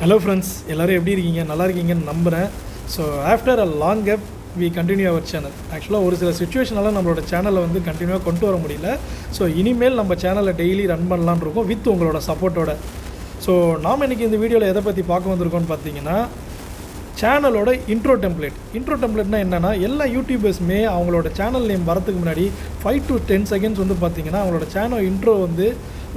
Hello friends, எல்லாரும் எப்படி இருக்கீங்க? நல்லா இருக்கீங்கன்னு நம்புறேன். So after a long gap we continue our channel. ஆக்சுவலாக ஒரு சில சிச்சுவேஷனால நம்மளோட சேனலை வந்து கண்டினியூவாக கொண்டு வர முடியல. ஸோ இனிமேல் நம்ம சேனலை டெய்லி ரன் பண்ணலான்னு இருக்கோம் வித் உங்களோட சப்போர்ட்டோட. ஸோ நாம் இன்றைக்கி இந்த வீடியோவில் எதை பற்றி பார்க்க வந்திருக்கோம்னு பார்த்தீங்கன்னா, சேனலோட இன்ட்ரோ டெம்ப்ளேட்னா என்னென்னா, எல்லா யூடியூபர்ஸுமே அவங்களோட சேனல் நேம் வரதுக்கு முன்னாடி 5 to 10 செகண்ட்ஸ் வந்து பார்த்திங்கன்னா அவங்களோட சேனல் இன்ட்ரோ வந்து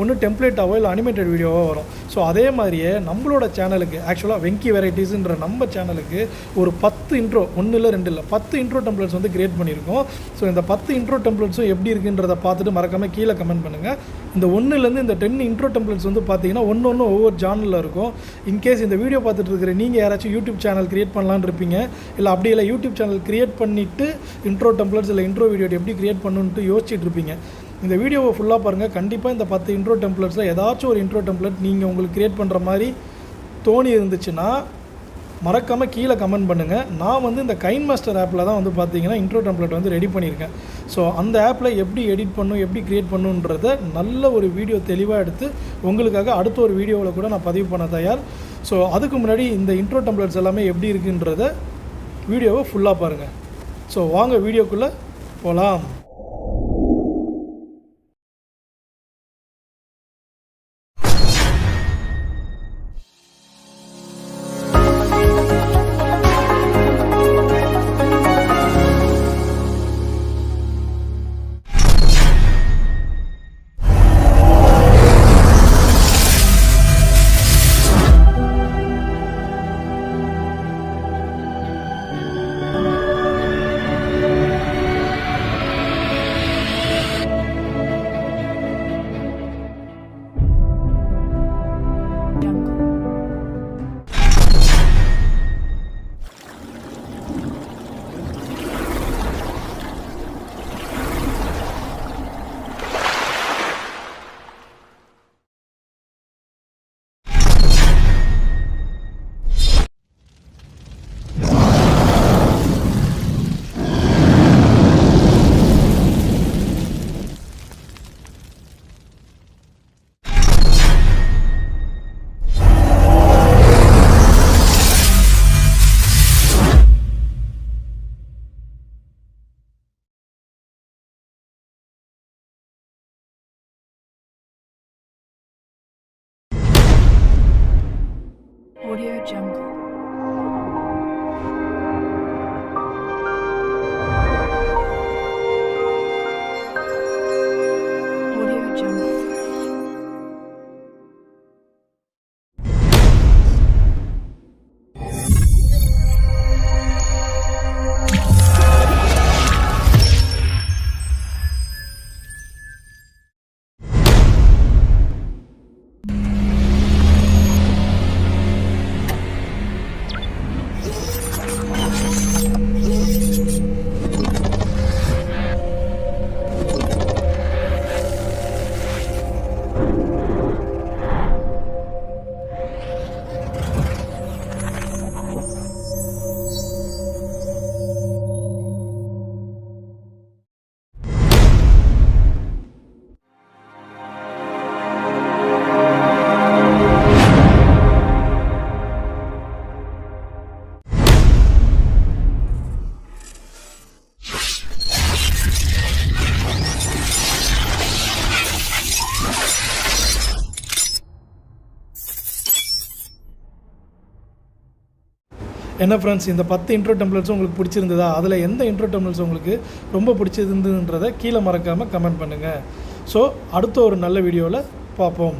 ஒன்று டெம்ப்ளேட்டாவோ இல்லை அனிமேட்டட் வீடியோவாக வரும். ஸோ அதே மாதிரியே நம்மளோட சேனலுக்கு ஆக்சுவலாக வெங்கி வெரைட்டிஸ்ன்ற நம்ம சேனலுக்கு ஒரு 10 இன்ட்ரோ, 1 இல்லை 2 இல்லை 10 இன்ட்ரோ டெம்ப்ளேட்ஸ் வந்து கிரியேட் பண்ணியிருக்கோம். ஸோ இந்த 10 இன்ட்ரோ டெம்ப்ளேட்ஸும் எப்படி இருக்குன்றதை பார்த்துட்டு மறக்காமல் கீழே கமெண்ட் பண்ணுங்கள். இந்த 1லேருந்து இந்த 10 இன்ட்ரோ டெம்ப்ளேட்ஸ் வந்து பார்த்தீங்கன்னா ஒன்று ஒவ்வொரு ஜானலில் இருக்கும். இன்கேஸ் இந்த வீடியோ பார்த்துட்டு இருக்கிற நீங்கள் யாராச்சும் யூடியூப் சேனல் கிரியேட் பண்ணலான்னு இருப்பீங்க, இல்லை அப்படி இல்லை யூடியூப் சேனல் கிரியேட் பண்ணிவிட்டு இன்ட்ரோ டெம்ப்ளேட்ஸ் இல்லை இன்ட்ரோ வீடியோ எப்படி கிரியேட் பண்ணணுன்ட்டு யோசிச்சுட்டு இருப்பீங்க. இந்த வீடியோவை ஃபுல்லாக பாருங்கள். கண்டிப்பாக இந்த 10 இன்ட்ரோ டெம்ப்ளேட்ஸில் ஏதாச்சும் ஒரு இன்ட்ரோ டெம்ப்ளேட் நீங்கள் உங்களுக்கு க்ரியேட் பண்ணுற மாதிரி தோணி இருந்துச்சுன்னா மறக்காமல் கீழே கமெண்ட் பண்ணுங்கள். நான் வந்து இந்த கைன் மாஸ்டர் ஆப்பில் தான் வந்து பார்த்தீங்கன்னா இன்ட்ரோ டெம்ப்ளேட் வந்து ரெடி பண்ணியிருக்கேன். ஸோ அந்த ஆப்பில் எப்படி எடிட் பண்ணணும், எப்படி க்ரியேட் பண்ணணுன்றதை நல்ல ஒரு வீடியோ தெளிவாக எடுத்து உங்களுக்காக அடுத்த ஒரு வீடியோவில் கூட நான் பதிவு பண்ண தயார். ஸோ அதுக்கு முன்னாடி இந்த இன்ட்ரோ டெம்ப்ளேட்ஸ் எல்லாமே எப்படி இருக்குன்றத வீடியோவை ஃபுல்லாக பாருங்கள். ஸோ வாங்க வீடியோக்குள்ளே போகலாம். Audio Jungle. Audio Jungle. என்ன ஃப்ரெண்ட்ஸ், இந்த 10 இன்ட்ரோ டெம்ப்ளேட்ஸும் உங்களுக்கு பிடிச்சிருந்ததா? அதில் எந்த இன்ட்ரோ டெம்ப்ளேட்ஸ் உங்களுக்கு ரொம்ப பிடிச்சிருந்ததுன்றதை கீழே மறக்காமல் கமெண்ட் பண்ணுங்கள். ஸோ அடுத்த ஒரு நல்ல வீடியோவில் பார்ப்போம்.